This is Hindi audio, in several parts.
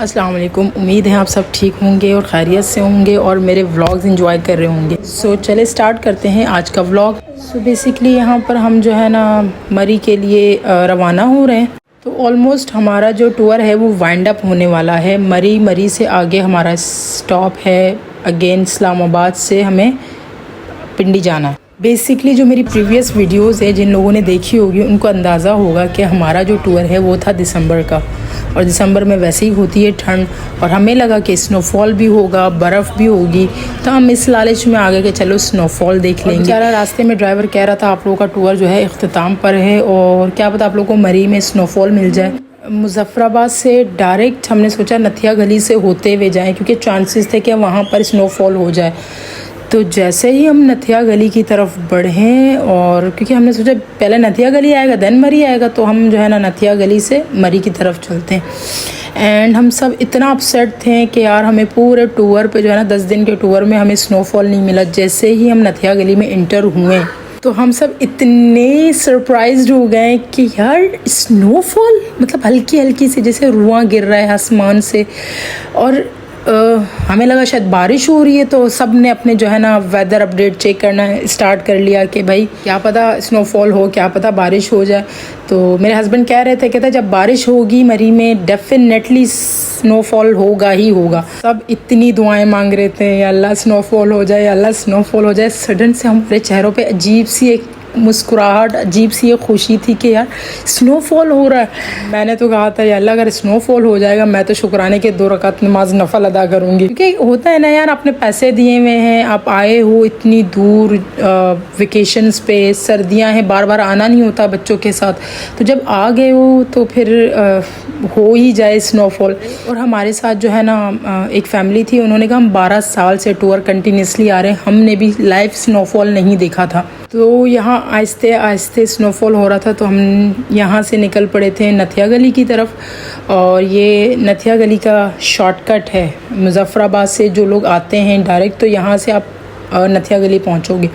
अस्सलाम वालेकुम। उम्मीद है आप सब ठीक होंगे और खैरियत से होंगे और मेरे व्लॉग्स एंजॉय कर रहे होंगे। सो चले स्टार्ट करते हैं आज का व्लॉग। सो बेसिकली यहाँ पर हम जो है ना मरी के लिए रवाना हो रहे हैं। तो ऑलमोस्ट हमारा जो टूर है वो वाइंड अप होने वाला है। मरी से आगे हमारा स्टॉप है अगेन इस्लामाबाद से हमें पिंडी जाना है। बेसिकली जो मेरी प्रीवियस वीडियोस है जिन लोगों ने देखी होगी उनको अंदाज़ा होगा कि हमारा जो टूर है वो था दिसंबर का, और दिसंबर में वैसे ही होती है ठंड, और हमें लगा कि स्नोफॉल भी होगा, बर्फ़ भी होगी, तो हम इस लालच में आ गए कि चलो स्नोफॉल देख लेंगे। बेचारा रास्ते में ड्राइवर कह रहा था आप लोगों का टूर जो है इख्तिताम पर है और क्या पता आप लोगों को मरी में स्नोफॉल मिल जाए। मुजफ्फराबाद से डायरेक्ट हमने सोचा नथिया गली से होते हुए जाएँ क्योंकि चांसेस थे कि वहाँ पर स्नोफॉल हो जाए। तो जैसे ही हम नथिया गली की तरफ बढ़े, और क्योंकि हमने सोचा पहले नथिया गली आएगा देन मरी आएगा, तो हम जो है ना नथिया गली से मरी की तरफ चलते हैं। एंड हम सब इतना अपसेट थे कि यार हमें पूरे टूर पे जो है ना 10 दिन के टूर में हमें स्नोफॉल नहीं मिला। जैसे ही हम नथिया गली में इंटर हुए तो हम सब इतने सरप्राइज्ड हो गए कि यार स्नोफॉल, मतलब हल्की हल्की सी जैसे रुआं गिर रहा है आसमान से, और हमें लगा शायद बारिश हो रही है। तो सब ने अपने जो है ना वेदर अपडेट चेक करना स्टार्ट कर लिया कि भाई क्या पता स्नोफॉल हो, क्या पता बारिश हो जाए। तो मेरे हस्बैंड कह रहे थे, कहते जब बारिश होगी मरी में डेफिनेटली स्नोफॉल होगा ही होगा। सब इतनी दुआएं मांग रहे थे अल्लाह स्नोफॉल हो जाए, अल्लाह स्नोफॉल हो जाए। सडन से हमारे चेहरों पे अजीब सी एक मुस्कुराहट, अजीब सी एक खुशी थी कि यार स्नोफॉल हो रहा है। मैंने तो कहा था या अल्लाह अगर स्नोफॉल हो जाएगा मैं तो शुक्राने के 2 रकात नमाज नफल अदा करूँगी, क्योंकि होता है ना यार आपने पैसे दिए हुए हैं, आप आए हो इतनी दूर वेकेशंस पे, सर्दियाँ हैं, बार बार आना नहीं होता बच्चों के साथ, तो जब आ गए हो तो फिर हो ही जाए स्नोफॉल। और हमारे साथ जो है ना एक फैमिली थी, उन्होंने कहा हम 12 साल से टूर कंटिन्यूसली आ रहे हैं, हमने भी लाइव स्नोफॉल नहीं देखा था। तो यहाँ आहिस्ते आहिस्ते स्नोफॉल हो रहा था, तो हम यहाँ से निकल पड़े थे नथिया गली की तरफ। और ये नथिया गली का शॉर्टकट है मुजफ्फराबाद से जो लोग आते हैं डायरेक्ट, तो यहाँ से आप नथिया गली पहुँचोगे।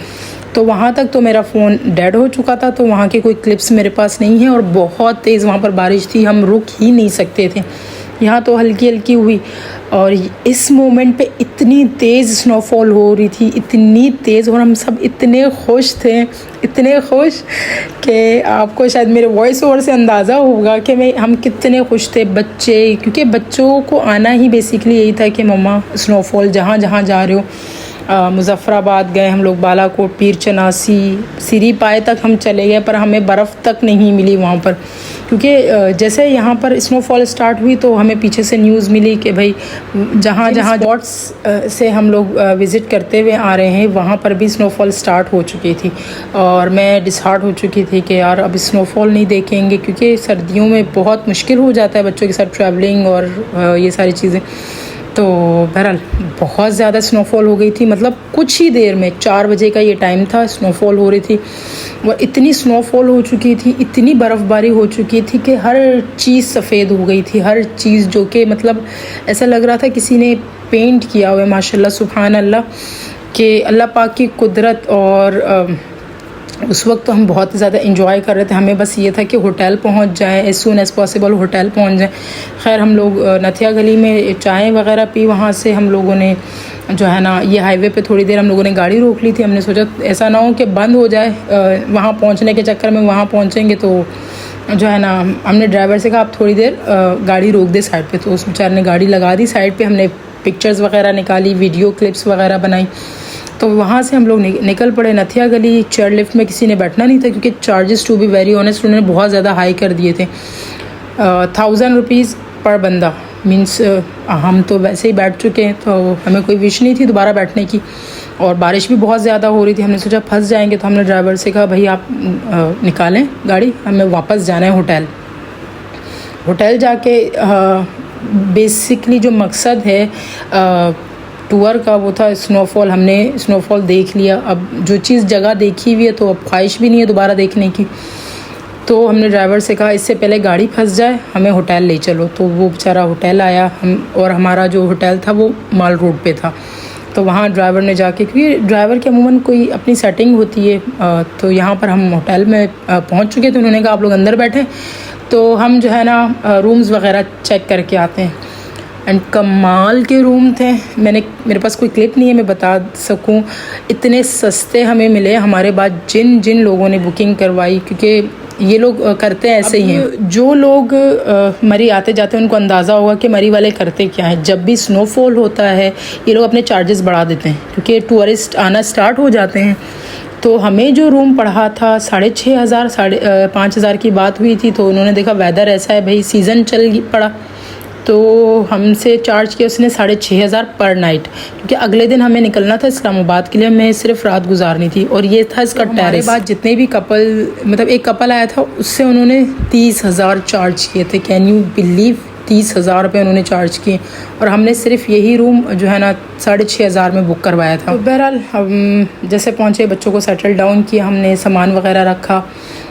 तो वहाँ तक तो मेरा फ़ोन डेड हो चुका था, तो वहाँ के कोई क्लिप्स मेरे पास नहीं है, और बहुत तेज़ वहाँ पर बारिश थी, हम रुक ही नहीं सकते थे। यहाँ तो हल्की हल्की हुई, और इस मोमेंट पे इतनी तेज़ स्नोफॉल हो रही थी, इतनी तेज़, और हम सब इतने खुश थे, इतने खुश कि आपको शायद मेरे वॉइस ओवर से अंदाज़ा होगा कि हम कितने खुश थे। बच्चे, क्योंकि बच्चों को आना ही बेसिकली यही था कि मम्मा स्नोफॉल जहाँ जहाँ जा रहे हो। मुजफ्फराबाद गए हम लोग, बालाकोट, पीर चनासी, सिरी पाए तक हम चले गए, पर हमें बर्फ़ तक नहीं मिली वहाँ पर, क्योंकि जैसे यहाँ पर स्नोफॉल स्टार्ट हुई तो हमें पीछे से न्यूज़ मिली कि भाई जहाँ जहाँ स्पॉट्स से हम लोग विज़िट करते हुए आ रहे हैं वहाँ पर भी स्नोफॉल स्टार्ट हो चुकी थी। और मैं डिसहार्ट हो चुकी थी कि यार अब स्नोफॉल नहीं देखेंगे, क्योंकि सर्दियों में बहुत मुश्किल हो जाता है बच्चों के साथ ट्रैवलिंग और ये सारी चीज़ें। तो बहरहाल बहुत ज़्यादा स्नोफॉल हो गई थी, मतलब कुछ ही देर में 4 बजे का ये टाइम था, स्नोफॉल हो रही थी। और इतनी स्नोफॉल हो चुकी थी, इतनी बर्फ़बारी हो चुकी थी कि हर चीज़ सफ़ेद हो गई थी, हर चीज़, जो कि मतलब ऐसा लग रहा था किसी ने पेंट किया हुआ है। माशाल्लाह सुभान अल्लाह, कि अल्लाह पाक की कुदरत। और उस वक्त तो हम बहुत ज़्यादा इंजॉय कर रहे थे, हमें बस ये था कि होटल पहुंच जाएं, as soon as possible hotel पहुंच जाएं। खैर हम लोग नथिया गली में चाय वगैरह पी, वहाँ से हम लोगों ने जो है ना ये हाईवे पे थोड़ी देर हम लोगों ने गाड़ी रोक ली थी। हमने सोचा ऐसा ना हो कि बंद हो जाए, वहाँ पहुँचने के चक्कर में वहाँ पहुँचेंगे तो जो है ना, हमने ड्राइवर से कहा आप थोड़ी देर गाड़ी रोक दे साइड पे, तो उस बेचारे ने गाड़ी लगा दी साइड पे। हमने पिक्चर्स वगैरह निकाली, वीडियो क्लिप्स वगैरह बनाई। तो वहाँ से हम लोग निकल पड़े नथिया गली। चेयर लिफ्ट में किसी ने बैठना नहीं था, क्योंकि charges to be very honest उन्होंने बहुत ज़्यादा हाई कर दिए थे। 1000 रुपीज़ पर बंदा, मीन्स हम तो वैसे ही बैठ चुके हैं, तो हमें कोई विश नहीं थी दोबारा बैठने की, और बारिश भी बहुत ज़्यादा हो रही थी। हमने सोचा फंस जाएंगे, तो हमने ड्राइवर से कहा भाई आप निकालें गाड़ी, हमें वापस जाना है होटल जाके बेसिकली जो मकसद है टूर का वो था स्नोफॉल। हमने स्नोफॉल देख लिया, अब जो चीज़ जगह देखी हुई है तो अब ख्वाहिश भी नहीं है दोबारा देखने की। तो हमने ड्राइवर से कहा इससे पहले गाड़ी फंस जाए हमें होटल ले चलो, तो वो बेचारा होटल आया। और हमारा जो होटल था वो माल रोड पे था, तो वहाँ ड्राइवर ने जाके, क्योंकि ड्राइवर की अमूमन कोई अपनी सेटिंग होती है, तो यहाँ पर हम होटल में पहुँच चुके थे। उन्होंने कहा आप लोग अंदर बैठे, तो हम जो है ना रूम्स वगैरह चेक करके आते हैं। एंड कमाल के रूम थे। मेरे पास कोई क्लिप नहीं है मैं बता सकूं, इतने सस्ते हमें मिले हमारे बाद जिन जिन लोगों ने बुकिंग करवाई, क्योंकि ये लोग करते ऐसे ही हैं। जो लोग मरी आते जाते हैं उनको अंदाज़ा होगा कि मरी वाले करते क्या हैं। जब भी स्नोफॉल होता है ये लोग अपने चार्जेस बढ़ा देते हैं, क्योंकि टूरिस्ट आना स्टार्ट हो जाते हैं। तो हमें जो रूम पड़ा था 6,500 5,000 की बात हुई थी, तो उन्होंने देखा वेदर ऐसा है भाई, सीज़न चल पड़ा, तो हमसे चार्ज किया उसने 6,500 पर नाइट, क्योंकि अगले दिन हमें निकलना था इस्लामाबाद के लिए, हमें सिर्फ रात गुजारनी थी। और ये था इसका टेरेस। बाद जितने भी कपल, मतलब एक कपल आया था उससे उन्होंने 30,000 चार्ज किए थे। कैन यू बिलीव, 30,000 रुपये उन्होंने चार्ज किए, और हमने सिर्फ यही रूम जो है ना 6,500 में बुक करवाया था। तो बहरहाल हम जैसे पहुँचे, बच्चों को सेटल डाउन किया, हमने सामान वगैरह रखा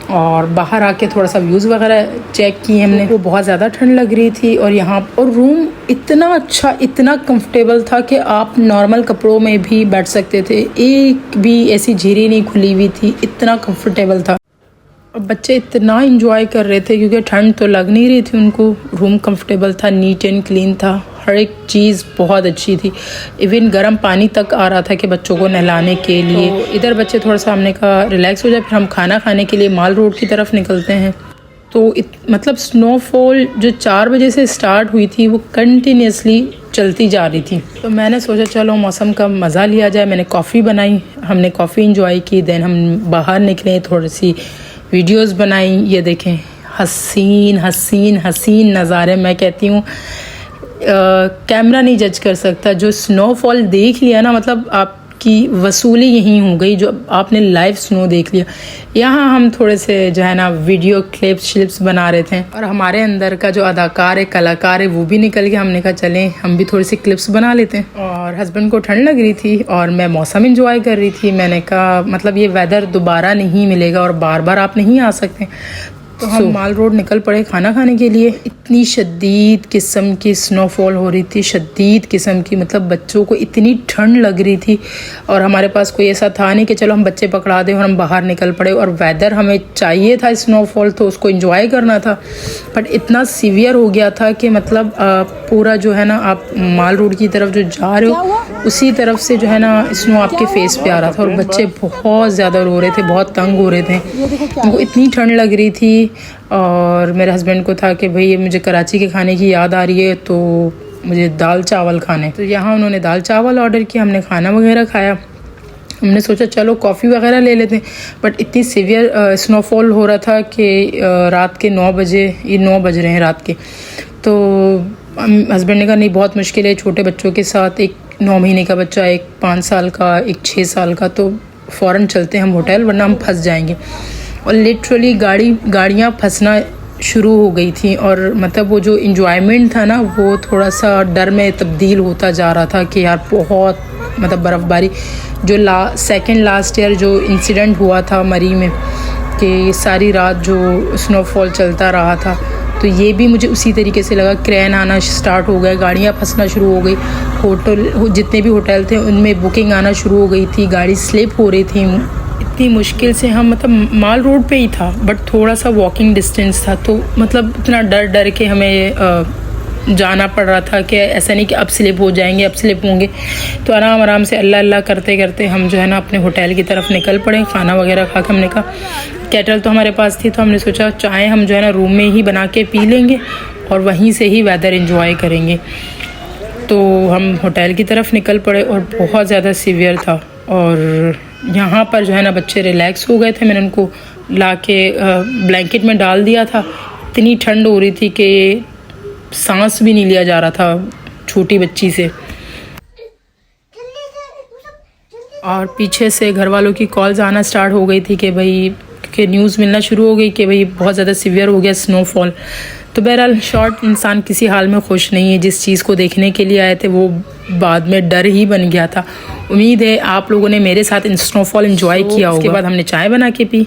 और बाहर आके थोड़ा सा व्यूज़ वगैरह चेक किए हमने। वो बहुत ज़्यादा ठंड लग रही थी और यहाँ और रूम इतना अच्छा, इतना कंफर्टेबल था कि आप नॉर्मल कपड़ों में भी बैठ सकते थे, एक भी ऐसी झिरी नहीं खुली हुई थी, इतना कंफर्टेबल था। और बच्चे इतना इंजॉय कर रहे थे क्योंकि ठंड तो लग नहीं रही थी उनको, रूम कंफर्टेबल था, नीट एंड क्लीन था, हर एक चीज़ बहुत अच्छी थी। इवन गर्म पानी तक आ रहा था कि बच्चों को नहलाने के लिए। तो इधर बच्चे थोड़ा सा हमने कहा रिलैक्स हो जाए, फिर हम खाना खाने के लिए माल रोड की तरफ निकलते हैं। तो मतलब स्नोफॉल जो 4 बजे से स्टार्ट हुई थी वो कंटिन्यूसली चलती जा रही थी। तो मैंने सोचा चलो मौसम का मज़ा लिया जाए। मैंने कॉफ़ी बनाई, हमने कॉफ़ी इंजॉय की, देन हम बाहर निकले, थोड़ी सी वीडियोस बनाई। ये देखें हसीन हसीन हसीन नज़ारे, मैं कहती हूँ कैमरा नहीं जज कर सकता। जो स्नोफॉल देख लिया ना, मतलब आपकी वसूली यहीं हो गई, जो आपने लाइव स्नो देख लिया। यहाँ हम थोड़े से जो है ना वीडियो क्लिप्स बना रहे थे, और हमारे अंदर का जो अदाकार है, कलाकार है, वो भी निकल गया। हमने कहा चलें हम भी थोड़ी सी क्लिप्स बना लेते हैं। और हस्बैंड को ठंड लग रही थी और मैं मौसम इंजॉय कर रही थी। मैंने कहा मतलब ये वेदर दोबारा नहीं मिलेगा और बार बार आप नहीं आ सकते। तो हम माल रोड निकल पड़े खाना खाने के लिए। इतनी शदीद किस्म की स्नोफॉल हो रही थी, शदीद किस्म की, मतलब बच्चों को इतनी ठंड लग रही थी। और हमारे पास कोई ऐसा था नहीं कि चलो हम बच्चे पकड़ा दें, और हम बाहर निकल पड़े। और वेदर हमें चाहिए था स्नोफॉल, तो उसको एंजॉय करना था, बट इतना सीवियर हो गया था कि मतलब पूरा जो है ना, आप माल रोड की तरफ जो जा रहे हो उसी तरफ से जो है ना स्नो आपके फेस पे आ रहा था। और बच्चे बहुत ज़्यादा रो रहे थे, बहुत तंग हो रहे थे, उनको इतनी ठंड लग रही थी। और मेरे हस्बैंड को था कि भाई मुझे कराची के खाने की याद आ रही है, तो मुझे दाल चावल खाने। तो यहाँ उन्होंने दाल चावल ऑर्डर किया, हमने खाना वगैरह खाया। हमने सोचा चलो कॉफ़ी वगैरह ले लेते हैं, बट इतनी सीवियर स्नोफॉल हो रहा था कि रात के 9 बजे, ये 9 बज रहे हैं रात के। तो हस्बैंड ने कहा नहीं बहुत मुश्किल है छोटे बच्चों के साथ, एक 9 महीने का बच्चा, एक 5 साल का, एक 6 साल का, तो फ़ौरन चलते हैं हम होटल, वरना हम फंस जाएंगे। और लिटरली गाड़ियाँ फंसना शुरू हो गई थी, और मतलब वो जो इन्जॉयमेंट था ना वो थोड़ा सा डर में तब्दील होता जा रहा था कि यार बहुत मतलब बर्फ़बारी। जो सेकंड लास्ट ईयर जो इंसिडेंट हुआ था मरी में, कि सारी रात जो स्नोफॉल चलता रहा था, तो ये भी मुझे उसी तरीके से लगा। क्रेन आना स्टार्ट हो गया, गाड़ियाँ फंसना शुरू हो गई, होटल जितने भी होटल थे उनमें बुकिंग आना शुरू हो गई थी, गाड़ी स्लिप हो रही थी। इतनी मुश्किल से हम, मतलब माल रोड पे ही था बट थोड़ा सा वॉकिंग डिस्टेंस था, तो मतलब इतना डर के हमें जाना पड़ रहा था कि ऐसा नहीं कि अब स्लिप हो जाएंगे, अब स्लिप होंगे। तो आराम से अल्लाह अल्लाह करते करते हम जो है ना अपने होटल की तरफ निकल पड़े। खाना वगैरह खा के हमने कहा, केटल तो हमारे पास थी, तो हमने सोचा चाय हम जो है ना रूम में ही बना के पी लेंगे और वहीं से ही वेदर एंजॉय करेंगे। तो हम होटल की तरफ निकल पड़े और बहुत ज़्यादा सीवियर था, और यहाँ पर जो है ना बच्चे रिलैक्स हो गए थे। मैंने उनको ला के ब्लैंकेट में डाल दिया था। इतनी ठंड हो रही थी कि सांस भी नहीं लिया जा रहा था छोटी बच्ची से। और पीछे से घर वालों की कॉल्स आना स्टार्ट हो गई थी कि भाई, कि न्यूज़ मिलना शुरू हो गई कि भाई बहुत ज़्यादा सीवियर हो गया स्नोफॉल। तो बहरहाल शॉर्ट, इंसान किसी हाल में खुश नहीं है। जिस चीज़ को देखने के लिए आए थे वो बाद में डर ही बन गया था। उम्मीद है आप लोगों ने मेरे साथ स्नोफॉल एंजॉय किया होगा। उसके बाद हमने चाय बना के पी।